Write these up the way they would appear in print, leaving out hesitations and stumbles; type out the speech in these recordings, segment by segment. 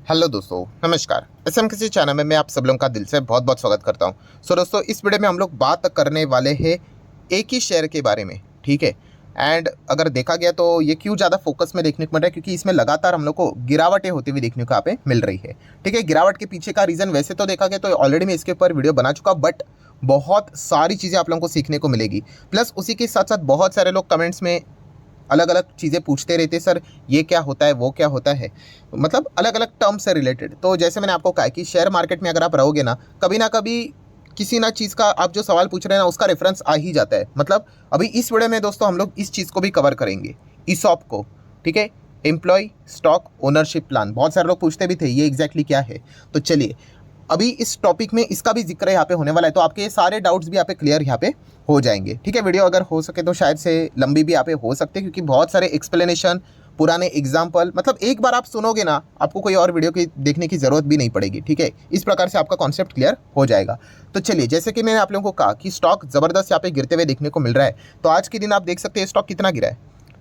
Hello दोस्तों, नमस्कार। SM किसी चैनल में मैं आप सब लोगों का दिल से बहुत बहुत स्वागत करता हूं। दोस्तों, इस वीडियो में हम लोग बात करने वाले हैं एक ही शेयर के बारे में, ठीक है। एंड अगर देखा गया तो ये क्यों ज़्यादा फोकस में देखने को मिल रहा है, क्योंकि इसमें लगातार हम लोग को गिरावटें होती हुई देखने को यहाँ पे मिल रही है, ठीक है। गिरावट के पीछे का रीज़न वैसे तो देखा गया तो ऑलरेडी मैं इसके ऊपर वीडियो बना चुका, बट बहुत सारी चीज़ें आप लोगों को सीखने को मिलेगी। प्लस उसी के साथ साथ बहुत सारे लोग कमेंट्स में अलग अलग चीज़ें पूछते रहते, सर ये क्या होता है, वो क्या होता है, मतलब अलग अलग टर्म से रिलेटेड। तो जैसे मैंने आपको कहा कि शेयर मार्केट में अगर आप रहोगे ना कभी किसी ना चीज़ का आप जो सवाल पूछ रहे हैं ना उसका रेफरेंस आ ही जाता है। मतलब अभी इस वीडियो में दोस्तों हम लोग इस चीज़ को भी कवर करेंगे, ईसॉप को, ठीक है। एम्प्लॉय स्टॉक ओनरशिप प्लान, बहुत सारे लोग पूछते भी थे ये एग्जैक्टली क्या है। तो चलिए अभी इस टॉपिक में इसका भी जिक्र यहाँ पे होने वाला है, तो आपके ये सारे डाउट्स भी यहाँ पे क्लियर यहाँ पे हो जाएंगे, ठीक है। वीडियो अगर हो सके तो शायद से लंबी भी यहाँ पे हो सकती है, क्योंकि बहुत सारे एक्सप्लेनेशन, पुराने एग्जाम्पल, मतलब एक बार आप सुनोगे ना आपको कोई और वीडियो की देखने की ज़रूरत भी नहीं पड़ेगी, ठीक है। इस प्रकार से आपका कॉन्सेप्ट क्लियर हो जाएगा। तो चलिए, जैसे कि मैंने आप लोगों को कहा कि स्टॉक ज़बरदस्त यहाँ पे गिरते हुए देखने को मिल रहा है। तो आज के दिन आप देख सकते हैं स्टॉक कितना गिरा है,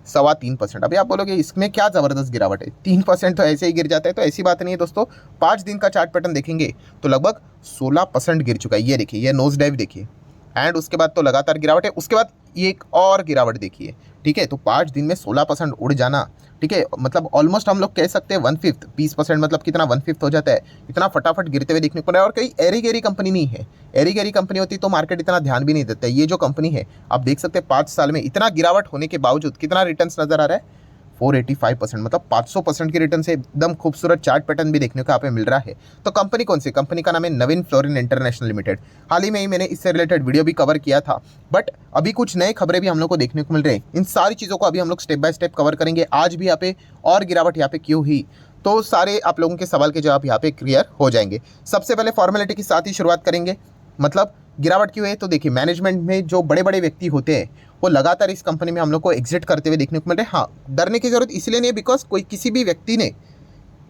3.25%। अभी आप बोलोगे इसमें क्या ज़बरदस्त गिरावट है, 3% तो ऐसे ही गिर जाता है। तो ऐसी बात नहीं है दोस्तों, 5 दिन का चार्ट पैटर्न देखेंगे तो लगभग 16% गिर चुका है। ये देखिए, ये नोज डाइव देखिए, एंड उसके बाद तो लगातार गिरावट है। उसके बाद ये एक और गिरावट देखिए, ठीक है। तो 5 दिन में 16% उड़ जाना, ठीक है, मतलब ऑलमोस्ट हम लोग कह सकते हैं 1/5, 20% मतलब कितना 1/5 हो जाता है। इतना फटाफट गिरते हुए देखने को मिला है। और कोई एरी गेरी कंपनी नहीं है, एरी गेरी कंपनी होती तो मार्केट इतना ध्यान भी नहीं देता। ये जो कंपनी है आप देख सकते हैं 5 साल में इतना गिरावट होने के बावजूद कितना रिटर्न्स नजर आ रहा है, 485%, मतलब 500% की रिटर्न से एकदम खूबसूरत चार्ट पैटर्न भी देखने को यहाँ पे मिल रहा है। तो कंपनी कौन सी, कंपनी का नाम है नवीन फ्लोरिन इंटरनेशनल लिमिटेड। हाल ही में ही मैंने इससे रिलेटेड वीडियो भी कवर किया था, बट अभी कुछ नए खबरें भी हम लोग को देखने को मिल रहे हैं। इन सारी चीज़ों को अभी हम लोग स्टेप बाय स्टेप कवर करेंगे। आज भी यहाँ पे और गिरावट यहाँ पे क्यों हुई, तो सारे आप लोगों के सवाल के जवाब यहाँ पे क्लियर हो जाएंगे। सबसे पहले फॉर्मेलिटी के साथ ही शुरुआत करेंगे। मतलब गिरावट क्यों है, तो देखिए मैनेजमेंट में जो बड़े बड़े व्यक्ति होते हैं वो लगातार इस कंपनी में हम लोग को एग्जिट करते हुए देखने को मिल रहे हैं। हाँ, डरने की जरूरत इसलिए नहीं है बिकॉज कोई किसी भी व्यक्ति ने,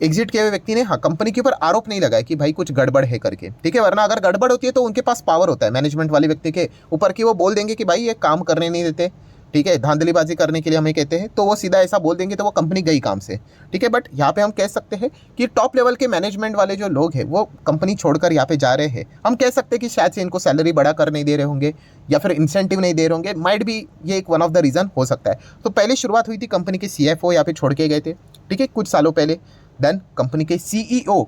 एग्जिट किए हुए व्यक्ति ने, हाँ, कंपनी के ऊपर आरोप नहीं लगाया कि भाई कुछ गड़बड़ है करके, ठीक है। वरना अगर गड़बड़ होती है तो उनके पास पावर होता है मैनेजमेंट वाले व्यक्ति के ऊपर कि वो बोल देंगे कि भाई ये काम करने नहीं देते, ठीक है, धांधलीबाजी करने के लिए हमें कहते हैं, तो वो सीधा ऐसा बोल देंगे तो वो कंपनी गई काम से, ठीक है। बट यहाँ पे हम कह सकते हैं कि टॉप लेवल के मैनेजमेंट वाले जो लोग हैं वो कंपनी छोड़कर यहाँ पे जा रहे हैं। हम कह सकते हैं कि शायद से इनको सैलरी बढ़ा कर नहीं दे रहे होंगे या फिर इंसेंटिव नहीं दे रहे होंगे, माइट भी ये एक वन ऑफ द रीज़न हो सकता है। तो पहले शुरुआत हुई थी कंपनी के CFO यहाँ पे छोड़ के गए थे, ठीक है, कुछ सालों पहले। देन कंपनी के CEO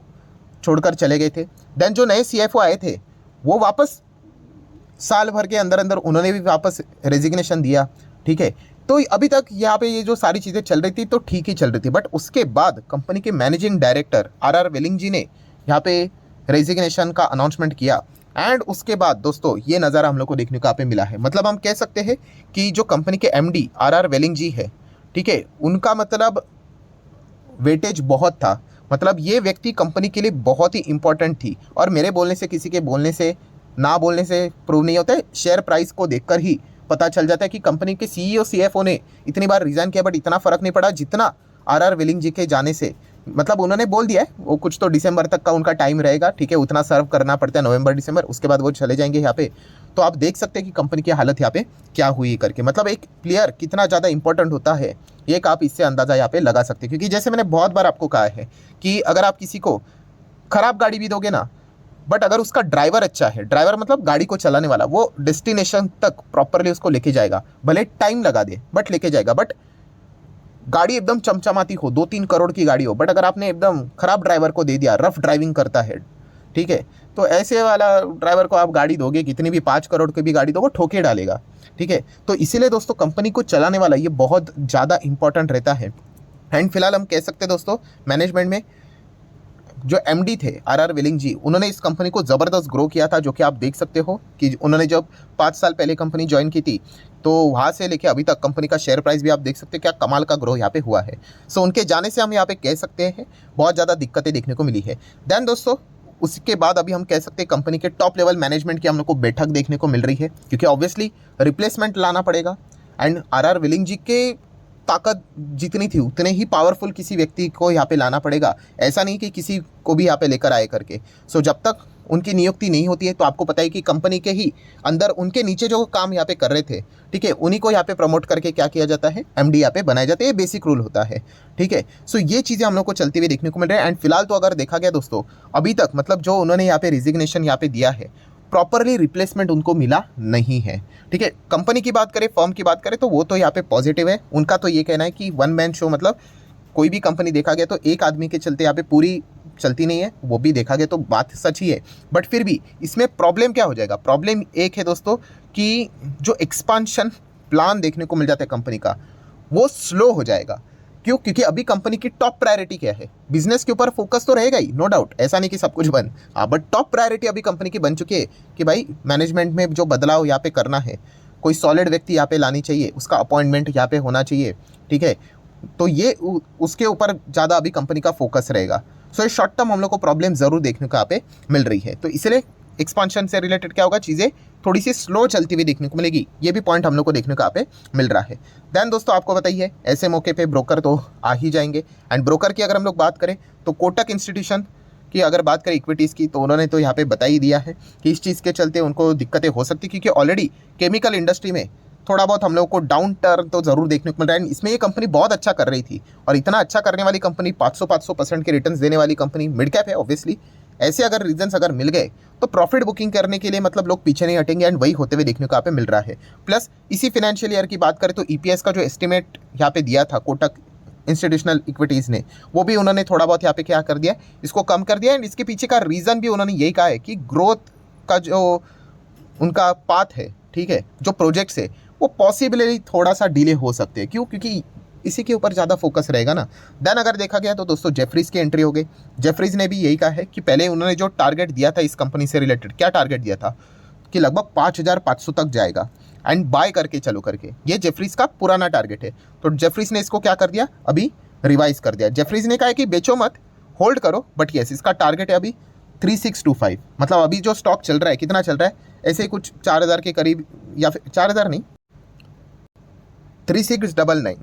छोड़कर चले गए थे। देन जो नए CFO आए थे वो वापस साल भर के अंदर अंदर उन्होंने भी वापस रेजिग्नेशन दिया, ठीक है। तो अभी तक यहाँ पे ये जो सारी चीज़ें चल रही थी तो ठीक ही चल रही थी, बट उसके बाद कंपनी के मैनेजिंग डायरेक्टर RR वेलिंग जी ने यहाँ पे रेजिग्नेशन का अनाउंसमेंट किया। एंड उसके बाद दोस्तों ये नज़ारा हम लोग को देखने को यहाँ पे मिला है। मतलब हम कह सकते हैं कि जो कंपनी के MD RR वेलिंग जी है, ठीक है, उनका मतलब वेटेज बहुत था। मतलब ये व्यक्ति कंपनी के लिए बहुत ही इंपॉर्टेंट थी। और मेरे बोलने से, किसी के बोलने से, ना बोलने से प्रूव नहीं होता है। शेयर प्राइस को देखकर ही पता चल जाता है कि कंपनी के CEO CFO ने इतनी बार रिजाइन किया बट इतना फर्क नहीं पड़ा जितना RR वेलिंग जी के जाने से। मतलब उन्होंने बोल दिया है वो कुछ तो दिसंबर तक का उनका टाइम रहेगा, ठीक है, उतना सर्व करना पड़ता है, नवंबर दिसंबर, उसके बाद वो चले जाएंगे यहाँ पे। तो आप देख सकते हैं कि कंपनी की हालत यहाँ पे क्या हुई करके। मतलब एक प्लेयर कितना ज़्यादा इंपॉर्टेंट होता है ये आप इससे अंदाज़ा यहाँ पे लगा सकते हैं। क्योंकि जैसे मैंने बहुत बार आपको कहा है कि अगर आप किसी को खराब गाड़ी भी दोगे ना, बट अगर उसका ड्राइवर अच्छा है, ड्राइवर मतलब गाड़ी को चलाने वाला, वो डेस्टिनेशन तक प्रॉपरली उसको लेके जाएगा, भले टाइम लगा दे बट लेके जाएगा। बट गाड़ी एकदम चमचमाती हो, 2-3 करोड़ की गाड़ी हो, बट अगर आपने एकदम खराब ड्राइवर को दे दिया, रफ ड्राइविंग करता है, ठीक है, तो ऐसे वाला ड्राइवर को आप गाड़ी दोगे, कितनी भी 5 करोड़ की भी गाड़ी दो, वो ठोके डालेगा, ठीक है। तो इसीलिए दोस्तों कंपनी को चलाने वाला ये बहुत ज़्यादा इंपॉर्टेंट रहता है। एंड फिलहाल हम कह सकते हैं दोस्तों मैनेजमेंट में जो MD थे RR वेलिंग जी, उन्होंने इस कंपनी को ज़बरदस्त ग्रो किया था। जो कि आप देख सकते हो कि उन्होंने जब 5 साल पहले कंपनी ज्वाइन की थी तो वहाँ से लेके अभी तक कंपनी का शेयर प्राइस भी आप देख सकते हैं क्या कमाल का ग्रो यहाँ पे हुआ है। सो उनके जाने से हम यहाँ पे कह सकते हैं बहुत ज़्यादा दिक्कतें देखने को मिली है। देन दोस्तों उसके बाद अभी हम कह सकते हैं कंपनी के टॉप लेवल मैनेजमेंट की हम लोग को बैठक देखने को मिल रही है, क्योंकि ऑब्वियसली रिप्लेसमेंट लाना पड़ेगा। एंड RR वेलिंग जी के ताकत जितनी थी उतने ही पावरफुल किसी व्यक्ति को यहाँ पे लाना पड़ेगा। ऐसा नहीं कि किसी को भी यहाँ पे लेकर आए करके। सो जब तक उनकी नियुक्ति नहीं होती है, तो आपको पता है कि कंपनी के ही अंदर उनके नीचे जो काम यहाँ पे कर रहे थे, ठीक है, उन्हीं को यहाँ पे प्रमोट करके क्या किया जाता है, एमडी यहाँ पे बनाए जाते हैं। ये बेसिक रूल होता है, ठीक है। सो ये चीज़ें हम लोग को चलते हुए देखने को मिल रहा है। एंड फिलहाल तो अगर देखा गया दोस्तों, अभी तक मतलब जो उन्होंने यहाँ पे रिजिग्नेशन यहाँ पे दिया है, प्रॉपरली रिप्लेसमेंट उनको मिला नहीं है, ठीक है। कंपनी की बात करें, फर्म की बात करें, तो वो तो यहाँ पे पॉजिटिव है। उनका तो ये कहना है कि वन मैन शो, मतलब कोई भी कंपनी देखा गया तो एक आदमी के चलते यहाँ पे पूरी चलती नहीं है, वो भी देखा गया तो बात सच ही है। बट फिर भी इसमें प्रॉब्लम क्या हो जाएगा, प्रॉब्लम एक है दोस्तों कि जो एक्सपांशन प्लान देखने को मिल जाता है कंपनी का, वो स्लो हो जाएगा। क्यों? क्योंकि अभी कंपनी की टॉप प्रायोरिटी क्या है, बिजनेस के ऊपर फोकस तो रहेगा ही, नो डाउट, ऐसा नहीं कि सब कुछ बंद, हाँ, बट टॉप प्रायोरिटी अभी कंपनी की बन चुकी है कि भाई मैनेजमेंट में जो बदलाव यहाँ पे करना है, कोई सॉलिड व्यक्ति यहाँ पे लानी चाहिए, उसका अपॉइंटमेंट यहाँ पे होना चाहिए, ठीक है। तो ये उसके ऊपर ज़्यादा अभी कंपनी का फोकस रहेगा। सो इस शॉर्ट टर्म हम लोग को प्रॉब्लम ज़रूर देखने को यहाँ पे मिल रही है। तो इसलिए एक्सपांशन से रिलेटेड क्या होगा, चीज़ें थोड़ी सी स्लो चलती हुई देखने को मिलेगी, ये भी पॉइंट हम लोग को देखने को यहाँ पे मिल रहा है। देन दोस्तों आपको बताइए, ऐसे मौके पे ब्रोकर तो आ ही जाएंगे। एंड ब्रोकर की अगर हम लोग बात करें तो कोटक इंस्टीट्यूशन की अगर बात करें इक्विटीज़ की, तो उन्होंने तो यहाँ पे बता ही दिया है कि इस चीज़ के चलते उनको दिक्कतें हो सकती, क्योंकि ऑलरेडी केमिकल इंडस्ट्री में थोड़ा बहुत हम लोगों को डाउन टर्न तो ज़रूर देखने को मिल रहा है। इसमें ये कंपनी बहुत अच्छा कर रही थी, और इतना अच्छा करने वाली कंपनी, 500% के रिटर्न्स देने वाली कंपनी, मिड कैप है ऑब्वियसली। ऐसे अगर रीजंस अगर मिल गए तो प्रॉफिट बुकिंग करने के लिए मतलब लोग पीछे नहीं हटेंगे, एंड वही होते हुए देखने को यहाँ पे मिल रहा है। प्लस इसी फाइनेंशियल ईयर की बात करें तो ईपीएस का जो एस्टिमेट यहाँ पे दिया था कोटक इंस्टीट्यूशनल इक्विटीज़ ने, वो भी उन्होंने थोड़ा बहुत यहाँ पे क्या कर दिया, इसको कम कर दिया। एंड इसके पीछे का रीज़न भी उन्होंने यही कहा है कि ग्रोथ का जो उनका पाथ है, ठीक है, जो प्रोजेक्ट्स है, वो पॉसिबली थोड़ा सा डिले हो सकते हैं। क्यों? क्योंकि इसी के ऊपर ज़्यादा फोकस रहेगा ना। देन अगर देखा गया तो दोस्तों जेफरीज की एंट्री हो गई। जेफरीज ने भी यही कहा है कि पहले उन्होंने जो टारगेट दिया था इस कंपनी से रिलेटेड, क्या टारगेट दिया था कि लगभग 5,500 तक जाएगा एंड बाय करके चलो करके, ये जेफरीज का पुराना टारगेट है। तो जेफरीज ने इसको क्या कर दिया, अभी रिवाइज कर दिया। जेफरीज ने कहा है कि बेचो मत, होल्ड करो, बट येस इसका टारगेट है अभी 3625। मतलब अभी जो स्टॉक चल रहा है, कितना चल रहा है, ऐसे ही कुछ 4,000 के करीब, या फिर 4,000 नहीं, 3699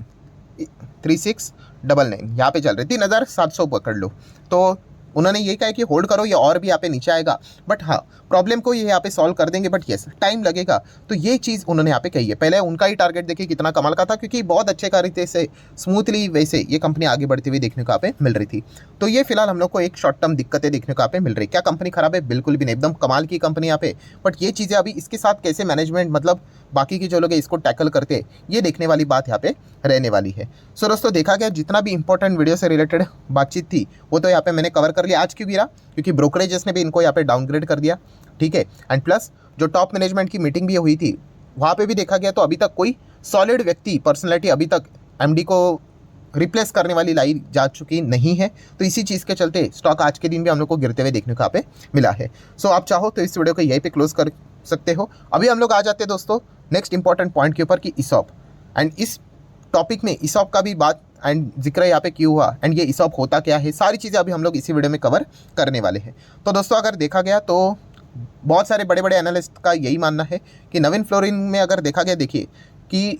यहाँ पे चल रहे, 3,700 पकड़ लो। तो उन्होंने ये कहा कि होल्ड करो, ये और भी यहाँ पे नीचे आएगा, बट हाँ प्रॉब्लम को ये यहाँ पे सॉल्व कर देंगे, बट यस टाइम लगेगा। तो ये चीज़ उन्होंने यहाँ पे कही है। पहले उनका ही टारगेट देखिए कितना कमाल का था, क्योंकि बहुत अच्छे कार्य से स्मूथली वैसे ये कंपनी आगे बढ़ती हुई देखने को यहाँ पे मिल रही थी। तो ये फिलहाल हम लोग को एक शॉर्ट टर्म दिक्कतें देखने को यहाँ पे मिल रही। क्या कंपनी खराब है? बिल्कुल भी नहीं, एकदम कमाल की कंपनी यहाँ पे। बट ये चीज़ें अभी इसके साथ कैसे मैनेजमेंट, मतलब बाकी के जो लोग इसको टैकल करते हैं, ये देखने वाली बात यहाँ पे रहने वाली है। सो दोस्तों देखा गया जितना भी इंपॉर्टेंट वीडियो से रिलेटेड बातचीत थी वो तो यहाँ पे मैंने कवर कर लिया। आज क्यों भी रहा? क्योंकि ब्रोकरेजेस ने भी इनको यहाँ पे डाउनग्रेड कर दिया, ठीक है। एंड प्लस जो टॉप मैनेजमेंट की मीटिंग भी हुई थी, वहाँ पे भी देखा गया तो अभी तक कोई सॉलिड व्यक्ति, पर्सनैलिटी अभी तक एमडी को रिप्लेस करने वाली लाई जा चुकी नहीं है। तो इसी चीज़ के चलते स्टॉक आज के दिन भी हम लोग को गिरते हुए देखने को यहाँ पे मिला है। सो आप चाहो तो इस वीडियो को यहीं पे क्लोज कर सकते हो। अभी हम लोग आ जाते हैं दोस्तों नेक्स्ट इंपॉर्टेंट पॉइंट के ऊपर कि ईसॉप, एंड इस टॉपिक में ईसॉप का भी बात एंड जिक्र यहाँ पे क्यों हुआ, एंड ये ईसॉप होता क्या है, सारी चीज़ें अभी हम लोग इसी वीडियो में कवर करने वाले हैं। तो दोस्तों अगर देखा गया तो बहुत सारे बड़े बड़े एनालिस्ट का यही मानना है कि नवीन फ्लोरिन में अगर देखा गया, देखिए कि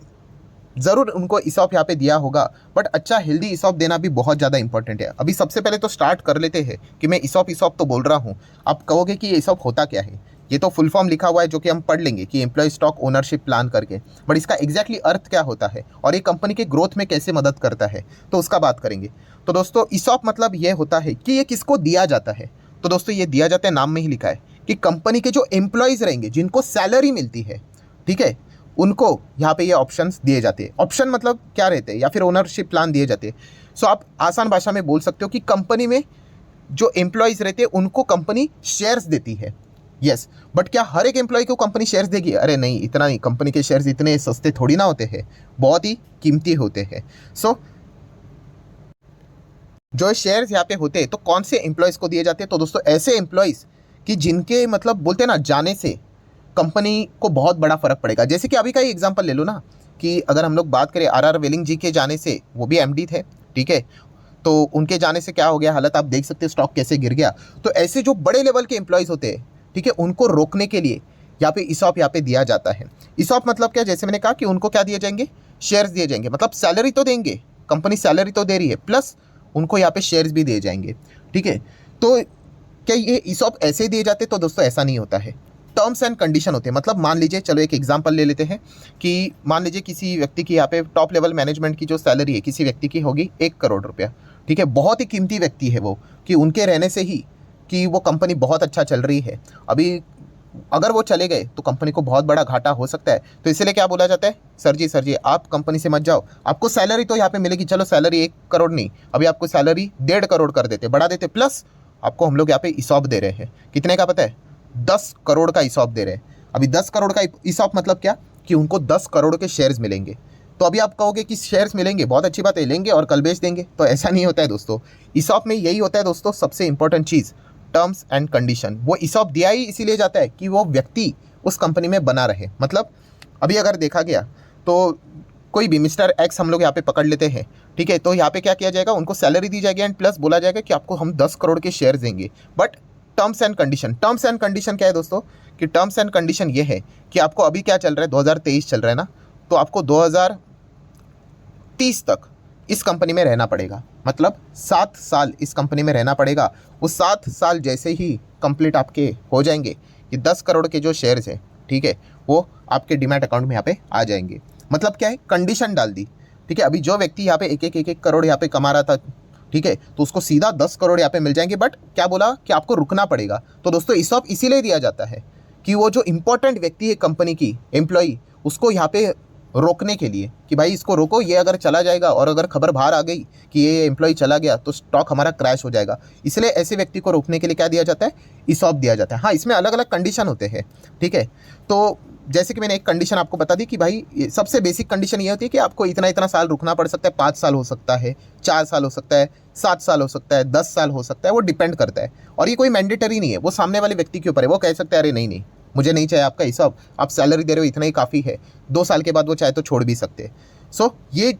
ज़रूर उनको ईसॉप यहाँ पे दिया होगा, बट अच्छा हेल्दी ईसॉप देना भी बहुत ज़्यादा इंपॉर्टेंट है। अभी सबसे पहले तो स्टार्ट कर लेते हैं कि मैं ईसॉप तो बोल रहा हूँ। आप कहोगे कि ये ईसॉप होता क्या है, ये तो फुल फॉर्म लिखा हुआ है जो कि हम पढ़ लेंगे कि एम्प्लॉय स्टॉक ओनरशिप प्लान करके, बट इसका एग्जैक्टली अर्थ क्या होता है और ये कंपनी के ग्रोथ में कैसे मदद करता है, तो उसका बात करेंगे। तो दोस्तों ईसॉप मतलब ये होता है कि ये किसको दिया जाता है। तो दोस्तों ये दिया जाता है, नाम में ही लिखा है कि कंपनी के जो एम्प्लॉयज़ रहेंगे, जिनको सैलरी मिलती है, ठीक है, उनको यहाँ पे ये ऑप्शंस दिए जाते हैं। ऑप्शन मतलब क्या रहते हैं, या फिर ओनरशिप प्लान दिए जाते हैं। सो आप आसान भाषा में बोल सकते हो कि कंपनी में जो एम्प्लॉयज़ रहते हैं उनको कंपनी शेयर्स देती है। यस, बट क्या हर एक एम्प्लॉय को कंपनी शेयर्स देगी? अरे नहीं, इतना नहीं। कंपनी के शेयर्स इतने सस्ते थोड़ी ना होते हैं, बहुत ही कीमती होते हैं। सो जो शेयर्स यहाँ पे होते हैं तो कौन से एम्प्लॉयज़ को दिए जाते हैं? तो दोस्तों ऐसे एम्प्लॉयज़ कि जिनके मतलब बोलते हैं ना, जाने से कंपनी को बहुत बड़ा फर्क पड़ेगा। जैसे कि अभी का ही एग्जांपल ले लो ना, कि अगर हम लोग बात करें आर वेलिंग जी के जाने से, वो भी एमडी थे, ठीक है, तो उनके जाने से क्या हो गया हालत, आप देख सकते हैं स्टॉक कैसे गिर गया। तो ऐसे जो बड़े लेवल के एम्प्लॉयज़ होते हैं, ठीक है, उनको रोकने के लिए यहाँ पे ईसॉप यहाँ पे दिया जाता है। ईसॉप मतलब क्या? जैसे मैंने कहा कि उनको क्या दिए जाएंगे, शेयर्स दिए जाएंगे। मतलब सैलरी तो देंगे, कंपनी सैलरी तो दे रही है, प्लस उनको यहाँ पे शेयर्स भी दिए जाएंगे, ठीक है। तो क्या ये ESOP ऐसे ही दिए जाते? तो दोस्तों ऐसा नहीं होता है, टर्म्स एंड कंडीशन होते हैं। मतलब मान लीजिए, चलो एक एग्जांपल ले लेते हैं कि मान लीजिए किसी व्यक्ति की यहाँ पे टॉप लेवल मैनेजमेंट की जो सैलरी है किसी व्यक्ति की होगी 1 करोड़ रुपया, ठीक है, बहुत ही कीमती व्यक्ति है वो, कि उनके रहने से ही कि वो कंपनी बहुत अच्छा चल रही है। अभी अगर वो चले गए तो कंपनी को बहुत बड़ा घाटा हो सकता है। तो इसलिए क्या बोला जाता है, सर जी आप कंपनी से मत जाओ, आपको सैलरी तो यहाँ पे मिलेगी, चलो सैलरी 1 करोड़ नहीं, अभी आपको सैलरी 1.5 करोड़ कर देते, बढ़ा देते, प्लस आपको हम लोग यहाँ पे ESOP दे रहे हैं। कितने का पता है? 10 करोड़ का ESOP दे रहे हैं। अभी 10 करोड़ का ESOP मतलब क्या, कि उनको 10 करोड़ के शेयर्स मिलेंगे। तो अभी आप कहोगे कि शेयर्स मिलेंगे, बहुत अच्छी बात है, लेंगे और कल बेच देंगे, तो ऐसा नहीं होता है दोस्तों। ESOP में यही होता है दोस्तों, सबसे important cheese, terms and condition. वो ESOP दिया ही इसीलिए जाता है कि वो व्यक्ति उस कंपनी में बना रहे। मतलब अभी अगर देखा गया तो कोई भी मिस्टर एक्स हम लोग यहाँ पे पकड़ लेते हैं, ठीक है, तो यहाँ पे क्या किया जाएगा, उनको सैलरी दी जाएगी एंड प्लस बोला जाएगा कि आपको हम 10 करोड़ के शेयर देंगे। बट टर्म्स एंड कंडीशन क्या है दोस्तों, कि टर्म्स एंड कंडीशन ये है कि आपको अभी क्या चल रहा है, 2023 चल रहा है ना, तो आपको 2030 तक इस कंपनी में रहना पड़ेगा। मतलब 7 साल इस कंपनी में रहना पड़ेगा। वो 7 साल जैसे ही कंप्लीट आपके हो जाएंगे, ये 10 करोड़ के जो शेयर्स हैं, ठीक है, वो आपके डीमैट अकाउंट में यहाँ पे आ जाएंगे। मतलब क्या है, कंडीशन डाल दी, ठीक है। अभी जो व्यक्ति यहाँ पे एक करोड़ यहाँ पे कमा रहा था, ठीक है, तो उसको सीधा 10 करोड़ यहाँ पे मिल जाएंगे। बट क्या बोला कि आपको रुकना पड़ेगा। तो दोस्तों ESOP इसीलिए दिया जाता है कि वो जो इंपॉर्टेंट व्यक्ति है कंपनी की एम्प्लॉई, उसको यहाँ पे रोकने के लिए, कि भाई इसको रोको, ये अगर चला जाएगा और अगर खबर बाहर आ गई कि ये एम्प्लॉय चला गया तो स्टॉक हमारा क्रैश हो जाएगा। इसलिए ऐसे व्यक्ति को रोकने के लिए क्या दिया जाता है, ESOP दिया जाता है। हाँ, इसमें अलग अलग कंडीशन होते हैं, ठीक है। तो जैसे कि मैंने एक कंडीशन आपको बता दी कि भाई सबसे बेसिक कंडीशन ये होती है कि आपको इतना साल रुकना पड़ सकता है। 5 साल हो सकता है, 4 साल हो सकता है, 7 साल हो सकता है, 10 साल हो सकता है, वो डिपेंड करता है। और ये कोई मैंडेटरी नहीं है, वो सामने वाले व्यक्ति के ऊपर है। वो कह सकते हैं अरे नहीं मुझे नहीं चाहिए आपका ESOP, आप सैलरी दे रहे हो इतना ही काफ़ी है। 2 साल के बाद वो चाहे तो छोड़ भी सकते हैं। सो ये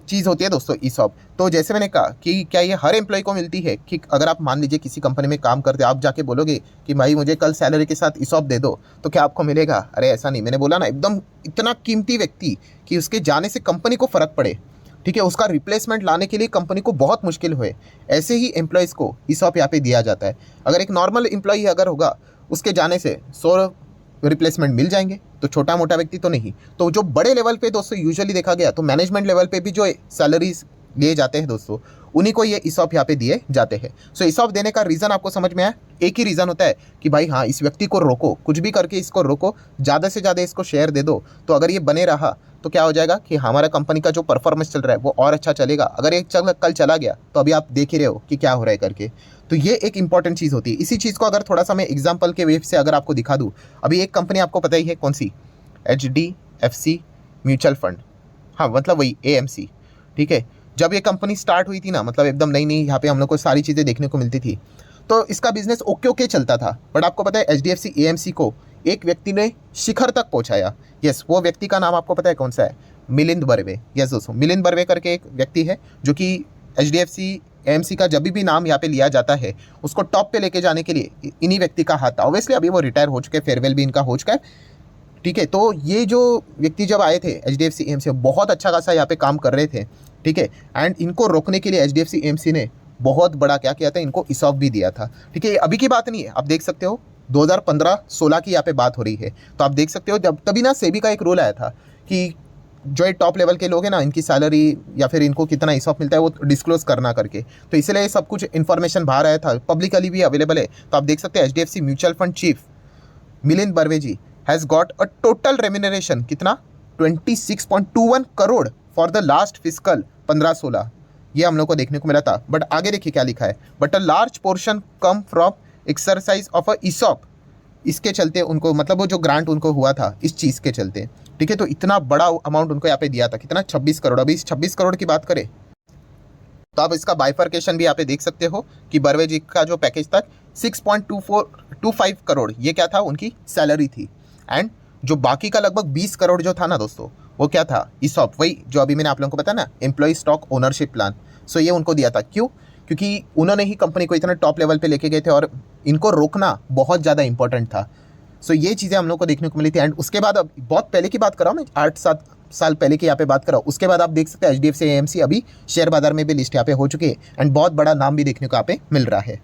चीज़ होती है दोस्तों ESOP। तो जैसे मैंने कहा कि क्या ये हर एम्प्लॉय को मिलती है, कि अगर आप मान लीजिए किसी कंपनी में काम करते आप जाके बोलोगे कि भाई मुझे कल सैलरी के साथ ESOP दे दो, तो क्या आपको मिलेगा? अरे ऐसा नहीं। मैंने बोला ना, एकदम इतना कीमती व्यक्ति कि उसके जाने से कंपनी को फ़र्क पड़े, ठीक है, उसका रिप्लेसमेंट लाने के लिए कंपनी को बहुत मुश्किल हुए, ऐसे ही एम्प्लॉयज़ को ESOP यहाँ पे दिया जाता है। अगर एक नॉर्मल एम्प्लॉय अगर होगा, उसके जाने से 100 रिप्लेसमेंट मिल जाएंगे, तो छोटा मोटा व्यक्ति तो नहीं। तो जो बड़े लेवल पे दोस्तों यूजुअली देखा गया तो मैनेजमेंट लेवल पे भी जो सैलरीज लिए जाते हैं दोस्तों, उन्हीं को ये ESOP यहाँ पे दिए जाते हैं। सो ESOP देने का रीज़न आपको समझ में आया? एक ही रीज़न होता है कि भाई हाँ, इस व्यक्ति को रोको, कुछ भी करके इसको रोको, ज़्यादा से ज़्यादा इसको शेयर दे दो। तो अगर ये बने रहा तो क्या हो जाएगा कि हमारा कंपनी का जो परफॉर्मेंस चल रहा है वो और अच्छा चलेगा। अगर ये कल चला गया तो अभी आप देख ही रहे हो कि क्या हो रहा है करके। तो ये एक इंपॉर्टेंट चीज़ होती है। इसी चीज़ को अगर थोड़ा सा मैं एग्जाम्पल के वेव से अगर आपको दिखा दूँ, अभी एक कंपनी आपको पता ही है कौन सी, HDFC म्यूचुअल फंड, हाँ मतलब वही AMC, ठीक है। जब ये कंपनी स्टार्ट हुई थी ना, मतलब एकदम नई यहाँ पे हम लोग को सारी चीज़ें देखने को मिलती थी, तो इसका बिजनेस ओके चलता था। बट आपको पता है HDFC AMC को एक व्यक्ति ने शिखर तक पहुंचाया। यस, वो व्यक्ति का नाम आपको पता है कौन सा है? मिलिंद बर्वे। यस दोस्तों, मिलिंद बर्वे करके एक व्यक्ति है जो कि HDFC AMC का जब भी नाम यहाँ पे लिया जाता है, उसको टॉप पे लेके जाने के लिए इन्हीं व्यक्ति का हाथ था। ऑब्वियसली अभी वो रिटायर हो चुके, फेयरवेल भी इनका हो चुका है, ठीक है। तो ये जो व्यक्ति जब आए थे HDFC AMC, बहुत अच्छा खासा यहाँ पे काम कर रहे थे, ठीक है। एंड इनको रोकने के लिए HDFC AMC ने बहुत बड़ा क्या किया था, इनको ESOP भी दिया था, ठीक है। अभी की बात नहीं है, आप देख सकते हो 2015-16 की यहाँ पे बात हो रही है। तो आप देख सकते हो जब तभी ना सेबी का एक रूल आया था कि जो ये टॉप लेवल के लोग हैं ना, इनकी सैलरी या फिर इनको कितना ESOP मिलता है वो डिस्क्लोज करना करके। तो इसलिए सब कुछ इन्फॉर्मेशन बाहर आया था, पब्लिकली भी अवेलेबल है। तो आप देख सकते हैं HDFC mutual fund chief Milind Barve ji has got a total remuneration कितना, 26.21 crore for the last fiscal 15-16। ये हम लोग को देखने को मिला था। बट आगे देखिए क्या लिखा है, but a large portion come from exercise of a ESOP। इसके चलते उनको, मतलब वो जो ग्रांट उनको हुआ था इस चीज़ के चलते, ठीक है। तो इतना बड़ा अमाउंट उनको यहाँ पे दिया था, कितना, 26 करोड़। अभी इस 26 करोड़ की बात करें तो आप इसका बाइफर्केशन भी यहाँ पे देख सकते हो कि बर्वे जी का जो पैकेज था 6.25 करोड़, ये क्या था, उनकी सैलरी थी। एंड जो बाकी का लगभग 20 करोड़ जो था ना दोस्तों, वो क्या था, ESOP, वही जो अभी मैंने आप लोगों को बताया ना, एम्प्लॉय स्टॉक ओनरशिप प्लान। सो ये उनको दिया था। क्यों? क्योंकि उन्होंने ही कंपनी को इतना टॉप लेवल पे लेके गए थे और इनको रोकना बहुत ज़्यादा इंपॉर्टेंट था। सो ये चीज़ें हम लोग को देखने को मिली थी। एंड उसके बाद, अब बहुत पहले की बात कर रहा हूँ मैं, 8-7 साल पहले की यहाँ पे बात कर रहा हूँ। उसके बाद आप देख सकते हैं HDFC AMC अभी शेयर बाजार में भी लिस्ट यहाँ पे हो चुकी है एंड बहुत बड़ा नाम भी देखने को यहाँ पे मिल रहा है।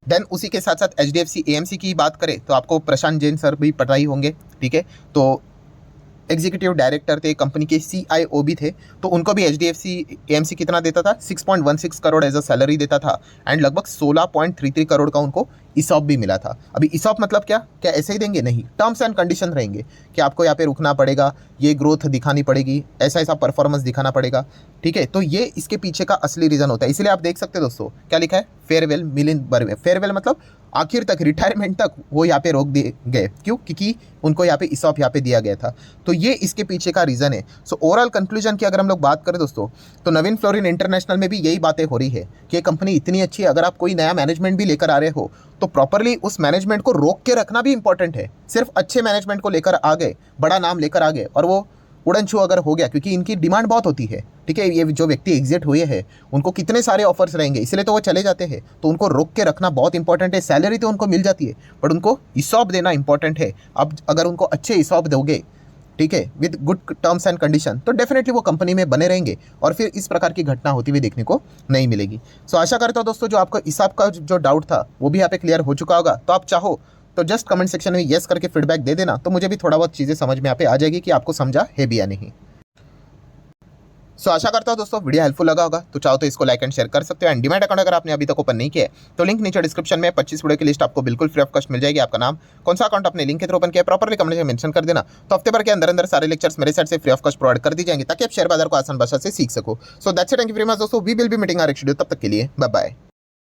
देन उसी के साथ साथ HDFC AMC की बात करें तो आपको प्रशांत जैन सर भी पता ही होंगे, ठीक है। तो एग्जीक्यूटिव डायरेक्टर थे, कंपनी के CIO भी थे। तो उनको भी HDFC AMC कितना देता था, 6.16 करोड़ एज अ सैलरी देता था एंड लगभग 16.33 करोड़ का उनको ESOP भी मिला था। अभी ESOP मतलब क्या क्या ऐसे ही देंगे? नहीं, टर्म्स एंड कंडीशन रहेंगे कि आपको यहाँ पे रुकना पड़ेगा, ये ग्रोथ दिखानी पड़ेगी, ऐसा ऐसा परफॉर्मेंस दिखाना पड़ेगा, ठीक है। तो ये इसके पीछे का असली रीज़न होता है। इसलिए आप देख सकते हैं दोस्तों, क्या लिखा है, फेयरवेल मिलिंद बर्वे। फेयरवेल मतलब आखिर तक, रिटायरमेंट तक वो यहाँ पे रोक दिए गए। क्यों? क्योंकि उनको यहाँ पे ESOP यहाँ पे दिया गया था। तो ये इसके पीछे का रीज़न है। सो ओवरऑल कंक्लूजन की अगर हम लोग बात करें दोस्तों, तो नवीन फ्लोरिन इंटरनेशनल में भी यही बातें हो रही है कि ये कंपनी इतनी अच्छी है, अगर आप कोई नया मैनेजमेंट भी लेकर आ रहे हो तो प्रॉपरली उस मैनेजमेंट को रोक के रखना भी इंपॉर्टेंट है। सिर्फ अच्छे मैनेजमेंट को लेकर आ गए, बड़ा नाम लेकर आ गए और वो उड़न छू अगर हो गया, क्योंकि इनकी डिमांड बहुत होती है, ठीक है। ये जो व्यक्ति एग्जिट हुए हैं उनको कितने सारे ऑफर्स रहेंगे, इसलिए तो वो चले जाते हैं। तो उनको रोक के रखना बहुत इंपॉर्टेंट है। सैलरी तो उनको मिल जाती है, बट उनको ESOP देना इंपॉर्टेंट है। अब अगर उनको अच्छे ESOP दोगे, ठीक है, with good terms and condition, तो डेफिनेटली वो कंपनी में बने रहेंगे और फिर इस प्रकार की घटना होती हुई देखने को नहीं मिलेगी। सो आशा करता हूँ दोस्तों, जो आपका ESOP का जो डाउट था वो भी यहाँ पे क्लियर हो चुका होगा। तो आप चाहो तो जस्ट कमेंट सेक्शन में येस करके फीडबैक दे देना, तो मुझे भी थोड़ा बहुत चीज़ें समझ में यहाँ पे आ जाएगी कि आपको समझा है भी या नहीं। सो आशा करता हूँ दोस्तों वीडियो हेल्पफुल लगा होगा। तो चाहो तो इसको लाइक एंड शेयर कर सकते हो। एंड डीमैट अकाउंट अगर आपने अभी तक ओपन नहीं किया है तो लिंक नीचे डिस्क्रिप्शन में 25 वीडियो की लिस्ट आपको बिल्कुल फ्री ऑफ कॉस्ट मिल जाएगी। आपका नाम, कौन सा अकाउंट अपने लिंक के थ्रू ओपन किया, प्रॉपरली कमेंट में मेंशन कर देना। तो हफ्ते भर के अंदर अंदर सारे लेक्चर्स मेरे साइड से फ्री ऑफ कॉस्ट प्रोवाइड कर दी जाएंगे, ताकि आप शेयर बाजार को आसान भाषा से सीख सको। So that's it, thank you very much दोस्तों। We will be meeting our next video. तब तक के लिए बाय बाय।